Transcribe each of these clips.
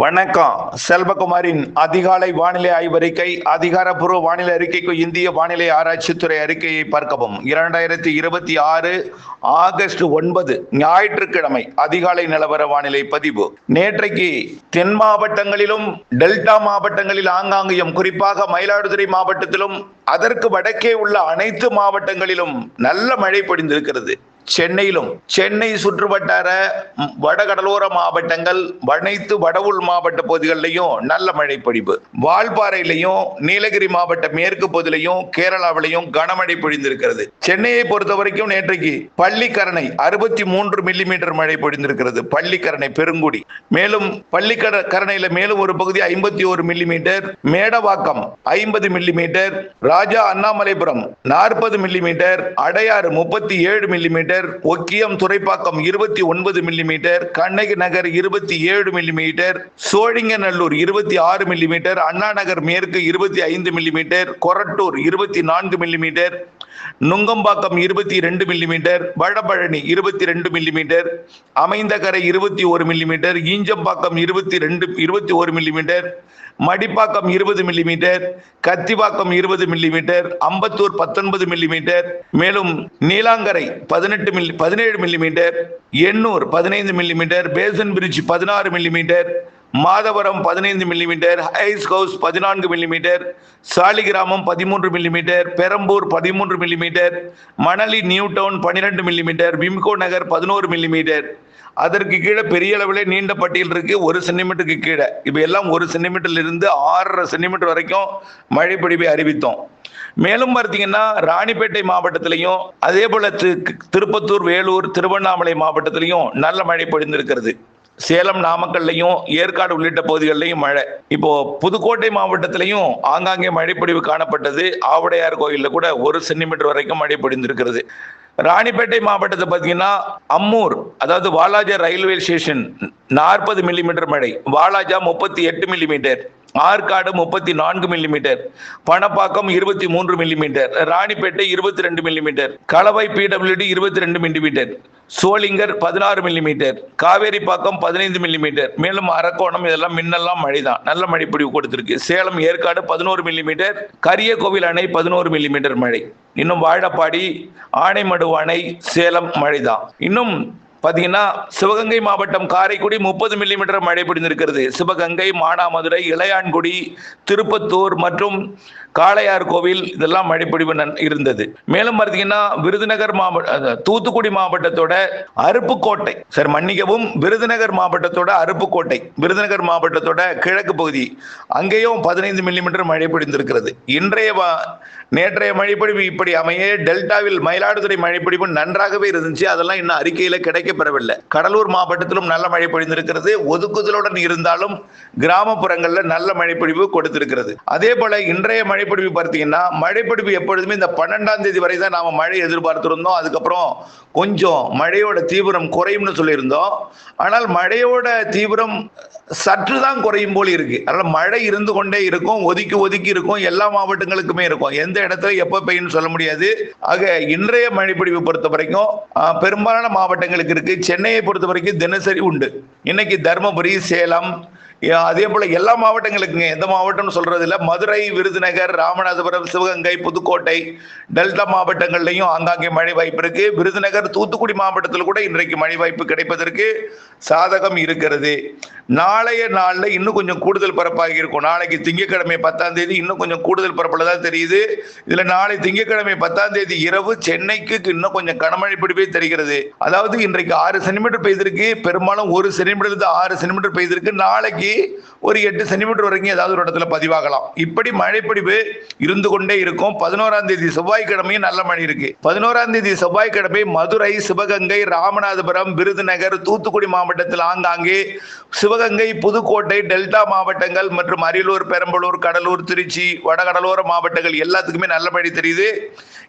வணக்கம். செல்வகுமாரின் அதிகாலை வானிலை ஆய்வறிக்கை. அதிகாரப்பூர்வ வானிலை அறிக்கைக்கு இந்திய வானிலை ஆராய்ச்சித்துறை அறிக்கையை பார்க்கவும். 2026 ஆகஸ்ட் 9 ஞாயிற்றுக்கிழமை அதிகாலை நிலவர வானிலை பதிவு. நேற்றைக்கு தென் மாவட்டங்களிலும் டெல்டா மாவட்டங்களில் ஆங்காங்கியும், குறிப்பாக மயிலாடுதுறை மாவட்டத்திலும் அதற்கு வடக்கே உள்ள அனைத்து மாவட்டங்களிலும் நல்ல மழை பொழிந்திருக்கிறது. சென்னையிலும், சென்னை சுற்றுவட்டார வடகடலோர மாவட்டங்கள், அனைத்து வடவுள் மாவட்ட பகுதிகளிலையும் நல்ல மழை பொழிவு. வால்பாறையிலையும், நீலகிரி மாவட்ட மேற்கு பகுதியிலையும், கேரளாவிலையும் கனமழை பொழிந்திருக்கிறது. சென்னையை பொறுத்த வரைக்கும் நேற்றைக்கு பள்ளிக்கரணை 63 மில்லிமீட்டர் மழை பொழிந்திருக்கிறது. பள்ளிக்கரணை பெருங்குடி. மேலும் பள்ளிக்கரணையில மேலும் ஒரு பகுதி 51 millimetre, Medavakkam 50 millimetre, Raja Annamalaipuram 40 millimetre, Adyar 37 millimetre, Okkiyam Thoraipakkam 29 millimetre, Kannagi Nagar 27 millimetre, Sholinganallur 26 millimetre, Anna Nagar மேற்கு 25 millimetre, Korattur 24 millimetre, Nungambakkam 22 millimetre, Vadapalani 22 millimetre, Aminjikarai 21 millimetre, Injambakkam 21 millimetre, Madipakkam 20 millimetre, Kathivakkam 20 millimetre, Ambattur 19 millimetre, மேலும் Neelankarai 17 millimetre, Ennore 15 millimetre, basin bridge 16 millimetre, Madhavaram 15 millimetre, ice house 14 millimetre, Saligramam 13 millimetre, Perambur 13 millimetre, Manali new town 12 millimetre, Wimco Nagar 11 millimetre. அதற்கு கீழே பெரிய அளவில் நீண்ட பட்டியல் இருக்கு. 1 சென்டிமீட்டருக்கு கீழே இவை எல்லாம் 1 சென்டிமீட்டர்ல இருந்து 6.5 சென்டிமீட்டர் வரைக்கும் மழை பொழிவை அறிவித்தோம். மேலும் பார்த்தீங்கன்னா ராணிப்பேட்டை மாவட்டத்திலையும், அதே போல திருப்பத்தூர், வேலூர், திருவண்ணாமலை மாவட்டத்திலையும் நல்ல மழை பொழிந்திருக்கிறது. சேலம், நாமக்கல்லையும், ஏற்காடு உள்ளிட்ட பகுதிகளிலையும் மழை. இப்போ புதுக்கோட்டை மாவட்டத்திலையும் ஆங்காங்கே மழை பொழிவு காணப்பட்டது. ஆவுடையார் கோயிலில் கூட 1 சென்டிமீட்டர் வரைக்கும் மழை பொழிந்திருக்கிறது. ராணிப்பேட்டை மாவட்டத்தை பார்த்தீங்கன்னா அம்மூர், அதாவது வாலாஜா ரயில்வே ஸ்டேஷன் 40 மில்லிமீட்டர் மழை, Walajah 38 millimetre, Arcot 34 millimetre, Panapakkam 23 millimetre, Ranipet 22 millimetre, Kalavai PWD 22 millimetre, Sholinghur 16 millimetre, Kaveripakkam 15 millimetre, மேலும் அரக்கோணம் இதெல்லாம் மின்னெல்லாம் மழை தான், நல்ல மழை பொழிவு கொடுத்திருக்கு. சேலம், ஏற்காடு 11 மில்லிமீட்டர், கரியகோவில் அணை 11 மில்லிமீட்டர் மழை. இன்னும் வாழப்பாடி, ஆனைமடு அணை, சேலம் மழை தான். இன்னும் பார்த்தீங்கன்னா சிவகங்கை மாவட்டம் காரைக்குடி 30 மில்லிமீட்டர் மழை பொழிந்திருக்கிறது. சிவகங்கை, மானாமதுரை, இளையான்குடி, திருப்பத்தூர் மற்றும் காளையார் கோவில் இதெல்லாம் மழைப்பொழிவு இருந்தது. மேலும் பார்த்தீங்கன்னா விருதுநகர் தூத்துக்குடி மாவட்டத்தோட அருப்புக்கோட்டை, சரி மன்னிக்கவும், விருதுநகர் மாவட்டத்தோட அருப்புக்கோட்டை, விருதுநகர் மாவட்டத்தோட கிழக்கு பகுதி, அங்கேயும் 15 மில்லிமீட்டர் மழை பொழிந்திருக்கிறது. நேற்றைய மழைப்பொழிவு இப்படி அமைய டெல்டாவில் மயிலாடுதுறை மழைப்பொழிவு நன்றாகவே இருந்துச்சு. அதெல்லாம் இன்னும் அறிக்கையில கிடைக்கப்பெறவில்லை. கடலூர் மாவட்டத்திலும் நல்ல மழை பொழிந்திருக்கிறது. ஒதுக்குதலுடன் இருந்தாலும் கிராமப்புறங்கள்ல நல்ல மழைப்பொழிவு கொடுத்திருக்கிறது. அதே போல இன்றைய மழைப்பொழிவு பார்த்தீங்கன்னா, மழைப்பொழிவு எப்பொழுதுமே இந்த 12ஆம் தேதி வரை தான் நாம மழை எதிர்பார்த்திருந்தோம். அதுக்கப்புறம் கொஞ்சம் மழையோட தீவிரம் குறையும்னு சொல்லியிருந்தோம். ஆனால் மழையோட தீவிரம் சற்றுதான் குறையும் போல் இருக்கு. அதனால மழை இருந்து கொண்டே இருக்கும், ஒதுக்கி இருக்கும், எல்லா மாவட்டங்களுக்குமே இருக்கும். எந்த இடத்துல எப்ப பெய்யும் சொல்ல முடியாது. ஆக இன்றைய மழைப்பொழிவு பொறுத்த வரைக்கும் பெரும்பாலான மாவட்டங்களுக்கு இருக்கு. சென்னையை பொறுத்த வரைக்கும் தினசரி உண்டு. இன்னைக்கு தருமபுரி, சேலம், அதே போல எல்லா மாவட்டங்களுக்குங்க, எந்த மாவட்டம்னு சொல்றது இல்லை, மதுரை, விருதுநகர், ராமநாதபுரம், சிவகங்கை, புதுக்கோட்டை, டெல்டா மாவட்டங்கள்லையும் ஆங்காங்கே மழை வாய்ப்பு இருக்கு. விருதுநகர், தூத்துக்குடி மாவட்டத்தில் கூட இன்றைக்கு மழை வாய்ப்பு கிடைப்பதற்கு சாதகம் இருக்கிறது. நாளைய நாள்ல இன்னும் கொஞ்சம் கூடுதல் பரப்பாகி இருக்கும். நாளைக்கு திங்கட்கிழமை 10ஆம் தேதி இன்னும் கொஞ்சம் கூடுதல் பரப்புலதா தெரியுது. இதுல நாளை திங்கட்கிழமை 10ஆம் தேதி இரவு சென்னைக்கு இன்னும் கொஞ்சம் கனமழை பிடிப்பே தெரிகிறது. அதாவது இன்றைக்கு 6 சென்டிமீட்டர் பெய்திருக்கு. பெரும்பாலும் 1 சென்டிமீட்டர் 6 சென்டிமீட்டர் பெய்திருக்கு. நாளைக்கு ஒரு 8 சென்டிமீட்டர் வரைக்கும் ஏதாவது ஒரு இடத்துல பதிவாகலாம். இப்படி மழைப்பொழிவு இருந்து கொண்டே இருக்கும். 11ஆம் தேதி செவ்வாய்க்கிழமையும் நல்ல மழை இருக்கு. 11ஆம் தேதி செவ்வாய்க்கிழமை மதுரை, சிவகங்கை, ராமநாதபுரம், விருதுநகர், தூத்துக்குடி மாவட்டத்தில் ஆங்காங்கே, சிவகங்கை, புதுக்கோட்டை, டெல்டா மாவட்டங்கள் மற்றும் அரியலூர், பெரம்பலூர், கடலூர், திருச்சி, வடகடலோர மாவட்டங்கள் எல்லாத்துக்குமே நல்ல மழை தெரியுது.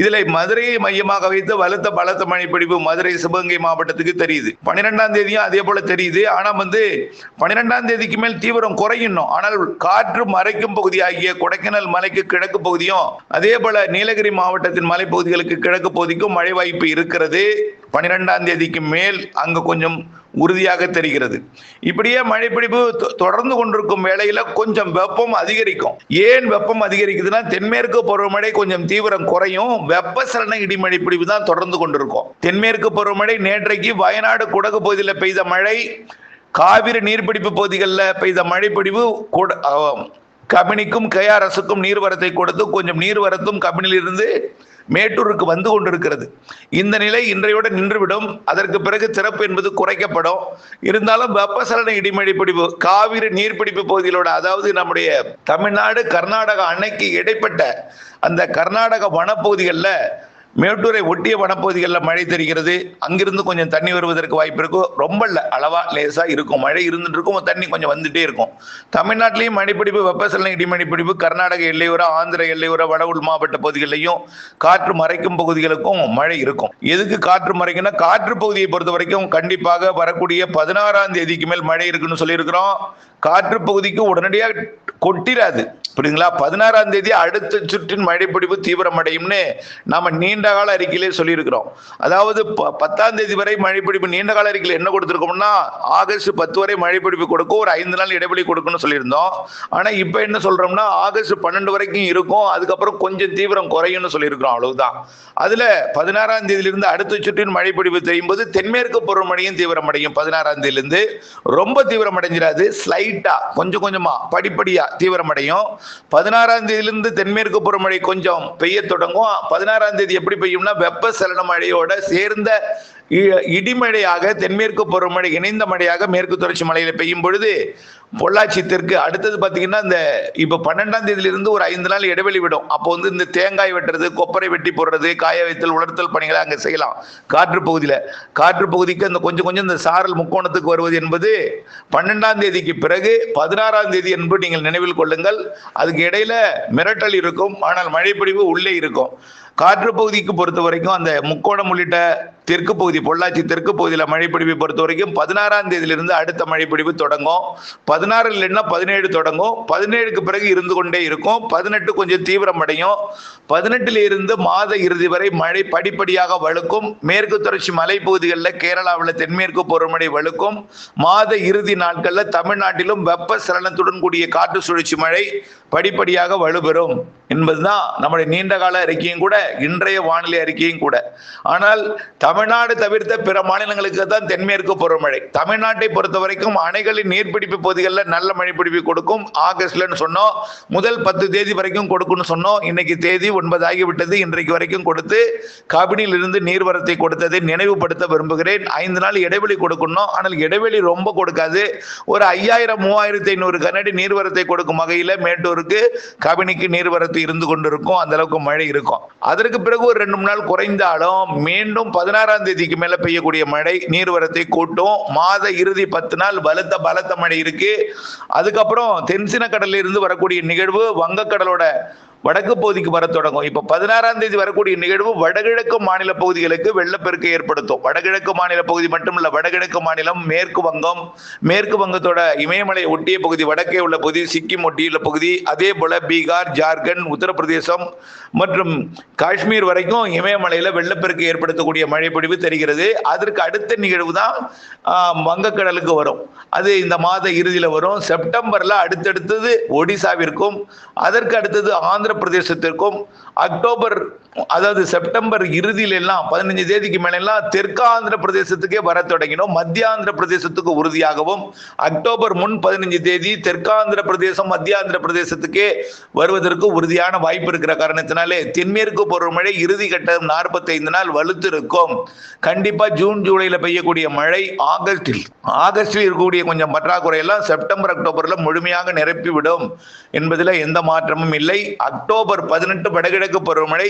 இதுல மதுரையை மையமாக வைத்து பலத்த மழை பொழிவு மதுரை, சிவகங்கை மாவட்டத்துக்கு தெரியுது. 12ஆம் தேதியும் அதே போல தெரியுது. ஆனா 12ஆம் தேதிக்கு மேல் தீவிரம் குறையும். ஆனால் காற்று மறைக்கும் பகுதி ஆகிய கொடைக்கானல் மலைக்கு கிழக்கு பகுதியும், அதே போல நீலகிரி மாவட்டத்தின் மலைப்பகுதிகளுக்கு கிழக்கு பகுதிக்கும் மழை வாய்ப்பு இருக்கிறது. 12ஆம் தேதிக்கு மேல் அங்கு கொஞ்சம் உறுதியாக தெரிகிறது. இப்படியே மழைப்பிடிப்பு தொடர்ந்து கொண்டிருக்கும் வேளையில கொஞ்சம் வெப்பம் அதிகரிக்கும். ஏன் வெப்பம் அதிகரிக்குதுன்னா, தென்மேற்கு பருவமழை கொஞ்சம் தீவிரம் குறையும், வெப்பசலன இடிமழை பிடிப்பு தான் தொடர்ந்து கொண்டிருக்கும். தென்மேற்கு பருவமழை நேற்றைக்கு வயநாடு குடகு பகுதியில் பெய்த மழை, காவிரி நீர்பிடிப்பு பகுதிகளில் பெய்த மழைப்பிடிப்பு கபினிக்கும் KRSக்கும் நீர்வரத்தை கொடுத்து கொஞ்சம் நீர்வரத்தும் கபினிலிருந்து மேட்டூருக்கு வந்து கொண்டிருக்கிறது. இந்த நிலை இன்றையோடு நின்றுவிடும். அதற்கு பிறகு திறப்பு என்பது குறைக்கப்படும். இருந்தாலும் வெப்பசலன இடிமழை பிடிப்பு காவிரி நீர்பிடிப்பு பகுதிகளோட, அதாவது நம்முடைய தமிழ்நாடு கர்நாடகா அணைக்கு இடைப்பட்ட அந்த கர்நாடக வனப்பகுதிகளில், மேட்டூரை ஒட்டிய வனப்பகுதிகளில் மழை தெரிகிறது. அங்கிருந்து கொஞ்சம் தண்ணி வருவதற்கு வாய்ப்பு இருக்கும். ரொம்ப இல்லை, அளவா லேசா இருக்கும். மழை இருந்துட்டு இருக்கும், தண்ணி கொஞ்சம் வந்துட்டே இருக்கும். தமிழ்நாட்டிலையும் மழைப்பிடிப்பு வெப்பசலன இடிமழை பிடிப்பு கர்நாடக எல்லையோர, ஆந்திர எல்லையோர, வட உள் மாவட்ட பகுதிகளிலையும் காற்று மறைக்கும் பகுதிகளுக்கும் மழை இருக்கும். எதுக்கு காற்று மறைக்குன்னா, காற்று பகுதியை பொறுத்த வரைக்கும் கண்டிப்பாக வரக்கூடிய 16ஆம் தேதிக்கு மேல் மழை இருக்குன்னு சொல்லியிருக்கிறோம். காற்று பகுதிக்கு உடனடியாக கொட்டிராது, புரியுங்களா? 16ஆம் தேதி அடுத்த சுற்றின் மழைப்பிடிப்பு தீவிரமடையும்னு நாம நீண்ட கால அறிக்கையிலே சொல்லியிருக்கிறோம். அதாவது 10ஆம் தேதி வரை மழைப்பிடிப்பு நீண்ட கால அறிக்கையில் என்ன கொடுத்திருக்கோம்னா, ஆகஸ்ட் 10 வரை மழைப்பிடிப்பு கொடுக்கும், ஒரு 5 நாள் இடைவெளி கொடுக்கும்னு சொல்லியிருந்தோம். ஆனா இப்ப என்ன சொல்றோம்னா, ஆகஸ்ட் 12 வரைக்கும் இருக்கும், அதுக்கப்புறம் கொஞ்சம் தீவிரம் குறையும்னு சொல்லியிருக்கிறோம், அவ்வளவுதான். அதுல 16ஆம் தேதியிலிருந்து அடுத்த சுற்றின் மழைப்பிடிப்பு தெரியும் போது தென்மேற்கு பருவமழையும் தீவிரமடையும். 16ஆம் தேதியிலிருந்து ரொம்ப தீவிரமடைஞ்சிடாது, ஸ்லைட்டா கொஞ்சம் கொஞ்சமா படிப்படியா தீவிரமடையும். 16ஆம் தேதியிலிருந்து தென்மேற்கு பருவமழை கொஞ்சம் பெய்ய தொடங்கும். 16ஆம் தேதி எப்படி பெய்யும்னா, வெப்பசலன மழையோட சேர்ந்த இடிமழையாக தென்மேற்கு பருவமழை இணைந்த மழையாக மேற்கு தொடர்ச்சி மலையில பெய்யும் பொழுது பொள்ளாச்சி தெற்கு அடுத்தது பாத்தீங்கன்னா, இந்த இப்ப 12ஆம் தேதியிலிருந்து ஒரு 5 நாள் இடைவெளி விடும். அப்போ இந்த தேங்காய் வெட்டுறது, கொப்பரை வெட்டி போடுறது, காய வைத்தல், உலர்த்தல் பணிகளை அங்க செய்யலாம். காற்று பகுதிக்கு அந்த கொஞ்சம் கொஞ்சம் இந்த சாரல் முக்கோணத்துக்கு வருவது என்பது 12ஆம் தேதிக்கு பிறகு 16ஆம் தேதி என்பது நீங்கள் நினைவில் கொள்ளுங்கள். அதுக்கு இடையில மிரட்டல் இருக்கும், ஆனால் மழைப்பிடிப்பு உள்ளே இருக்கும். காற்று பகுதிக்கு பொறுத்த வரைக்கும் அந்த முக்கோணம் உள்ளிட்ட தெற்கு பகுதி, பொள்ளாச்சி தெற்கு பகுதியில் மழைப்பிடிப்பை பொறுத்த வரைக்கும் 16ஆம் தேதியிலிருந்து அடுத்த மழைப்பிடிப்பு தொடங்கும். 16 இல்லைன்னா 17 தொடங்கும். 17க்கு பிறகு இருந்து கொண்டே இருக்கும். 18 கொஞ்சம் தீவிரம் அடையும். 18ல் இருந்து மாத இறுதி வரை மழை படிப்படியாக வலுக்கும். மேற்கு தொடர்ச்சி மலை பகுதிகளில், கேரளாவில் தென்மேற்கு பருவமழை வலுக்கும். மாத இறுதி நாட்களில் தமிழ்நாட்டிலும் வெப்ப சலனத்துடன் கூடிய காற்று சுழற்சி மழை படிப்படியாக வலுப்பெறும் என்பதுதான் நம்முடைய நீண்டகால அறிக்கையும் கூட, இன்றைய வானிலை அறிக்கையும் கூட. ஆனால் தமிழ்நாடு தவிர்த்த பிற மாநிலங்களுக்கு தான் தென்மேற்கு பருவமழை. தமிழ்நாட்டை பொறுத்த வரைக்கும் அணைகளின் நீர்பிடிப்பு பகுதிகளில் நல்ல மழைப்பிடிப்பு கொடுக்கும். ஆகஸ்ட்லன்னு சொன்னோம், முதல் 10 தேதி வரைக்கும் கொடுக்கும்னு சொன்னோம். இன்னைக்கு தேதி 9 ஆகிவிட்டது. இன்றைக்கு வரைக்கும் கொடுத்து கபினியில் இருந்து நீர்வரத்தை கொடுத்ததை நினைவுபடுத்த விரும்புகிறேன். 5 நாள் இடைவெளி கொடுக்கணும், ஆனால் இடைவெளி ரொம்ப கொடுக்காது. ஒரு 5000-3500 கனஅடி நீர்வரத்தை கொடுக்கும் வகையில் மேட்டூருக்கு, கபினிக்கு நீர்வரத்து இருந்து கொண்டிருக்கும். அந்த அளவுக்கு மழை இருக்கும். அதற்கு பிறகு ஒரு 2-3 நாள் குறைந்தாலும் மீண்டும் 16ஆம் தேதிக்கு மேல பெய்யக்கூடிய மழை நீர்வரத்தை கூட்டும். மாத இறுதி 10 நாள் பலத்த மழை இருக்கு. அதுக்கப்புறம் தென்சின கடலில் இருந்து வரக்கூடிய நிகழ்வு வங்கக்கடலோட வடக்கு பகுதிக்கு வர தொடங்கும். இப்ப 16ஆம் தேதி வரக்கூடிய நிகழ்வு வடகிழக்கு மாநில பகுதிகளுக்கு வெள்ளப்பெருக்கை ஏற்படுத்தும். வடகிழக்கு மாநில பகுதி மட்டுமல்ல, வடகிழக்கு மாநிலம், மேற்கு வங்கத்தோட இமயமலை ஒட்டிய பகுதி, வடக்கே உள்ள பகுதி, சிக்கிம் ஒட்டியுள்ள பகுதி, அதே போல பீகார், ஜார்க்கண்ட், உத்தரப்பிரதேசம் மற்றும் காஷ்மீர் வரைக்கும் இமயமலையில வெள்ளப்பெருக்கை ஏற்படுத்தக்கூடிய மழைப்பொழிவு தெரிகிறது. அதற்கு அடுத்த நிகழ்வு தான் வங்கக்கடலுக்கு வரும். அது இந்த மாத இறுதியில வரும். செப்டம்பர்ல அடுத்தடுத்தது ஒடிசாவிற்கும், அதற்கு அடுத்தது ஆந்திர பிரதேசத்திற்கும், அக்டோபர் அதாவது செப்டம்பர் இறுதியில எல்லாம் 15 தேதிக்கு மேல எல்லாம் தெற்கு ஆந்திர பிரதேசத்துக்கே வர தொடங்கினோம். மத்திய ஆந்திர பிரதேசத்துக்கு உறுதியாகவும், அக்டோபர் முன் 15 தேதி தெற்காந்திர பிரதேசம், மத்திய ஆந்திர பிரதேசத்துக்கே வருவதற்கு உறுதியான வாய்ப்பு இருக்கிற காரணத்தினாலே தென்மேற்கு பருவமழை இறுதி கட்டம் 45 நாள் வலுத்து இருக்கும். கண்டிப்பா ஜூன் ஜூலைல பெய்யக்கூடிய மழை ஆகஸ்டில் இருக்கக்கூடிய கொஞ்சம் பற்றாக்குறை எல்லாம் செப்டம்பர் அக்டோபர்ல முழுமையாக நிரப்பிவிடும் என்பதில் எந்த மாற்றமும் இல்லை. அக்டோபர் 18 வடகிழக்கு பருவமழை,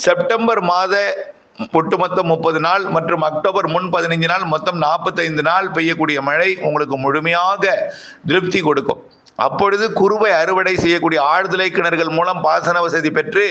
செப்டம்பர் மாத ஒட்டுமொத்த 30 நாள் மற்றும் அக்டோபர் முன் 15 நாள், மொத்தம் 45 நாள் பெய்யக்கூடிய மழை உங்களுக்கு முழுமையாக திருப்தி கொடுக்கும். அப்பொழுது குறுவை அறுவடை செய்யக்கூடிய ஆழ்துளை கிணறுகள் மூலம் பாசன வசதி பெற்று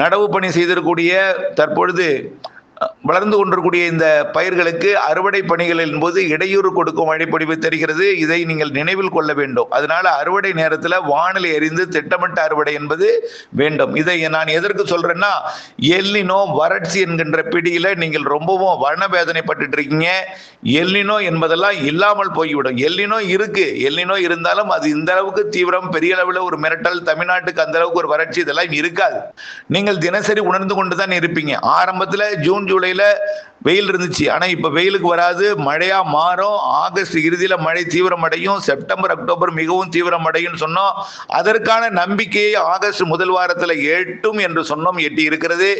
நடவு பணி செய்திருக்கக்கூடிய, தற்பொழுது வளர்ந்து கொண்டிருக்கூடிய இந்த பயிர்களுக்கு அறுவடை பணிகளின் போது இடையூறு கொடுக்கும் மழைப்பொழிவு தெரிகிறது. இதை நீங்கள் நினைவில் கொள்ள வேண்டும். அதனால அறுவடை நேரத்தில் வானிலை அறிந்து திட்டமிட்ட அறுவடை என்பது வேண்டும். இதை நான் எதற்கு சொல்றேன்னா, எல்னினோ வறட்சி என்கின்ற பிடியில நீங்கள் ரொம்பவும் வனவேதனைப்பட்டு இருக்கீங்க. எல்னினோ என்பதெல்லாம் இல்லாமல் போய்விடும். எல்னினோ இருக்கு, எல்னினோ இருந்தாலும் அது இந்த அளவுக்கு தீவிரம், பெரிய அளவில் ஒரு மிரட்டல், தமிழ்நாட்டுக்கு அந்த அளவுக்கு ஒரு வறட்சி இதெல்லாம் இருக்காது. நீங்கள் தினசரி உணர்ந்து கொண்டுதான் இருப்பீங்க. ஆரம்பத்தில் ஜூன் ஜூலைல வெயில் இருந்துச்சு, ஆனா இப்ப வெயிலுக்கு வராது, மழையா மாறும். ஆகஸ்ட் இறுதியில மழை தீவிரமடையும், செப்டம்பர் அக்டோபர் மிகவும் தீவிரமடையும் சொன்னோம். அதற்கான நம்பிக்கையை ஆகஸ்ட் முதல் வாரத்தில் எட்டும் என்று சொன்னோம், எட்டி இருக்கிறது.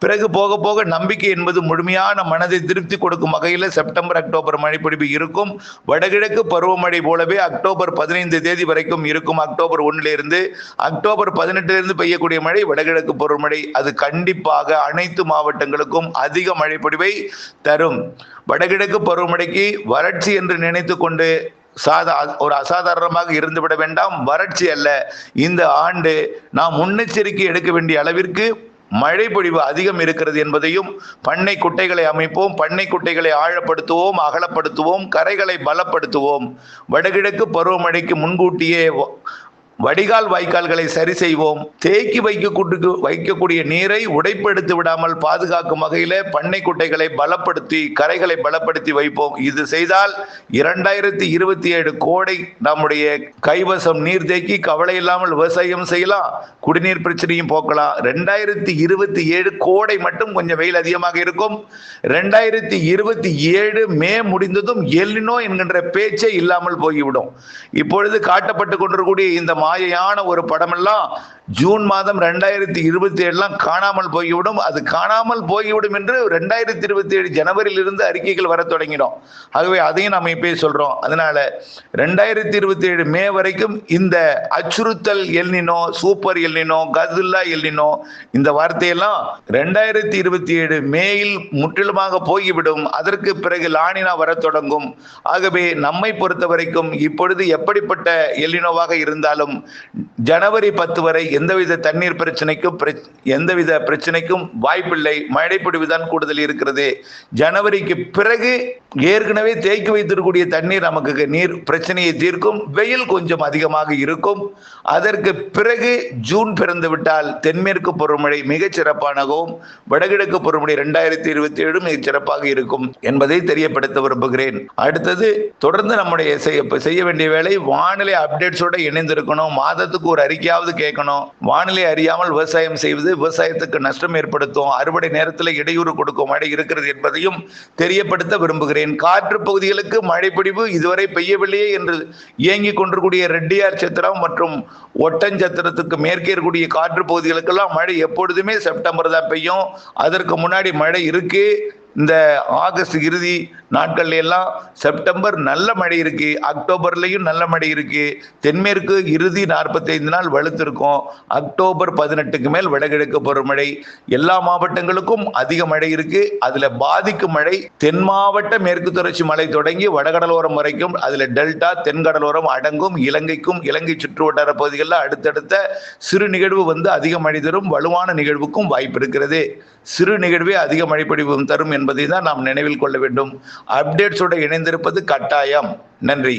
பிறகு போக போக நம்பிக்கை என்பது முழுமையான மனதை திருப்தி கொடுக்கும் வகையில் செப்டம்பர் அக்டோபர் மழைப்பொழிவு இருக்கும். வடகிழக்கு பருவமழை போலவே அக்டோபர் 15 தேதி வரைக்கும் இருக்கும். அக்டோபர் 1 அக்டோபர் 18 பெய்யக்கூடிய மழை வடகிழக்கு பருவமழை. அது கண்டிப்பாக அனைத்து மாவட்டங்களுக்கும் அதிக மழைப்பொழிவை தரும். வடகிழக்கு பருவமழைக்கு வறட்சி என்று நினைத்து கொண்டு ஒரு அசாதாரணமாக இருந்துவிட வேண்டாம். வறட்சி அல்ல, இந்த ஆண்டு நாம் முன்னெச்சரிக்கை எடுக்க வேண்டிய அளவிற்கு மழை பொழிவு அதிகம் இருக்கிறது என்பதையும், பண்ணை குட்டைகளை அமைப்போம், பண்ணை குட்டைகளை ஆழப்படுத்துவோம், அகலப்படுத்துவோம், கரைகளை பலப்படுத்துவோம். வடகிழக்கு பருவமழைக்கு முன்கூட்டியே வடிகால் வாய்க்கால்களை சரி செய்வோம். தேக்கி வைக்கக்கூடிய நீரை உடைப்படுத்தி விடாமல் பாதுகாக்கும் வகையில பண்ணை குட்டைகளை பலப்படுத்தி, கரைகளை பலப்படுத்தி வைப்போம். இது செய்தால் 2027 கோடை நம்முடைய கைவசம் நீர் தேக்கி கவலை இல்லாமல் விவசாயம் செய்யலாம், குடிநீர் பிரச்சனையும் போக்கலாம். 2027 கோடை மட்டும் கொஞ்சம் வெயில் அதிகமாக இருக்கும். 2027 மே முடிந்ததும் எல்னினோ என்கின்ற பேச்சே இல்லாமல் போய்விடும். இப்பொழுது காட்டப்பட்டு கொண்டிருக்கூடிய இந்த மாயையான ஒரு படமெல்லாம் ஜூன் மாதம் 2027 காணாமல் போய்விடும். அது காணாமல் போய்விடும் என்று 2027 ஜனவரியில் இருந்து அறிக்கைகள் வர தொடங்கிடும். ஆகவே அதையும் நம்ம இப்பயே சொல்றோம். அதனால 2027 மே வரைக்கும் இந்த அச்சுறுத்தல் எல்னினோ, சூப்பர் எல்னினோ, கதுல்லா எல்னினோ, இந்த வார்த்தையெல்லாம் 2027 மேயில் முற்றிலுமாக போய்விடும். அதற்கு பிறகு லானினா வர தொடங்கும். ஆகவே நம்மை பொறுத்த வரைக்கும் இப்பொழுது எப்படிப்பட்ட எல்னினோவாக இருந்தாலும் ஜனவரி 10 வரை எந்தவித தண்ணீர் பிரச்சனைக்கும் எந்தவித பிரச்சனைக்கும் வாய்ப்பில்லை. மழைப்பொழிவுதான் கூடுதல் இருக்கிறது. ஜனவரிக்கு பிறகு ஏற்கனவே தேக்கி வைத்திருக்கக்கூடிய தண்ணீர் நமக்கு நீர் பிரச்சனையை தீர்க்கும். வெயில் கொஞ்சம் அதிகமாக இருக்கும். அதற்கு பிறகு ஜூன் பிறந்து விட்டால் தென்மேற்கு பருவமழை மிகச் சிறப்பானகவும், வடகிழக்கு பருவமழை 2027 மிகச் சிறப்பாக இருக்கும் என்பதை தெரியப்படுத்த விரும்புகிறேன். அடுத்தது தொடர்ந்து நம்முடைய செய்ய வேண்டிய வேலை வானிலை அப்டேட்ஸோட இணைந்திருக்கணும். மாதத்துக்கு ஒரு அறிக்கையாவது கேட்கணும். வானிலை அறியாமல் விவசாயம் செய்வது விவசாயத்துக்கு நஷ்டம் ஏற்படுத்தும், அறுவடை நேரத்தில் இடையூறு கொடுக்கும் மழை இருக்கிறது என்பதையும் தெரியப்படுத்த விரும்புகிறேன். காற்று பகுதிகளுக்கு மழைப்பொழிவு இதுவரை பெய்யவில்லையே என்று இயங்கிக் கொண்டிருக்கூடிய ரெட்டியார் சத்திரம் மற்றும் ஒட்டஞ்சத்திரத்துக்கு மேற்கே இருக்கக்கூடிய காற்று பகுதிகளுக்கெல்லாம் மழை எப்பொழுதுமே செப்டம்பர் தான் பெய்யும். அதற்கு முன்னாடி மழை இருக்கு. இந்த ஆகஸ்ட் இறுதி நாட்கள்ல எல்லாம் செப்டம்பர் நல்ல மழை இருக்கு, அக்டோபர்லயும் நல்ல மழை இருக்கு. தென்மேற்கு இறுதி 45 நாள் வலுத்திருக்கும். அக்டோபர் 18க்கு மேல் வடகிழக்கு பருவமழை. எல்லா மாவட்டங்களுக்கும் அதிக மழை இருக்கு. அதுல பாதிக்கும் மழை தென் மாவட்ட மேற்கு தொடர்ச்சி மலை தொடங்கி வடகடலோரம் வரைக்கும், அதுல டெல்டா தென்கடலோரம் அடங்கும். இலங்கைக்கும் இலங்கை சுற்று வட்டார பகுதிகளில் அடுத்தடுத்த சிறு நிகழ்வு வந்து அதிக மழை தரும். வலுவான நிகழ்வுக்கும் வாய்ப்பு இருக்கிறது. சிறு நிகழ்வே அதிக மழைப்பொழிவும் தரும் என்பதை தான் நாம் நினைவில் கொள்ள வேண்டும். அப்டேட்ஸோடு இணைந்திருப்பது கட்டாயம். நன்றி.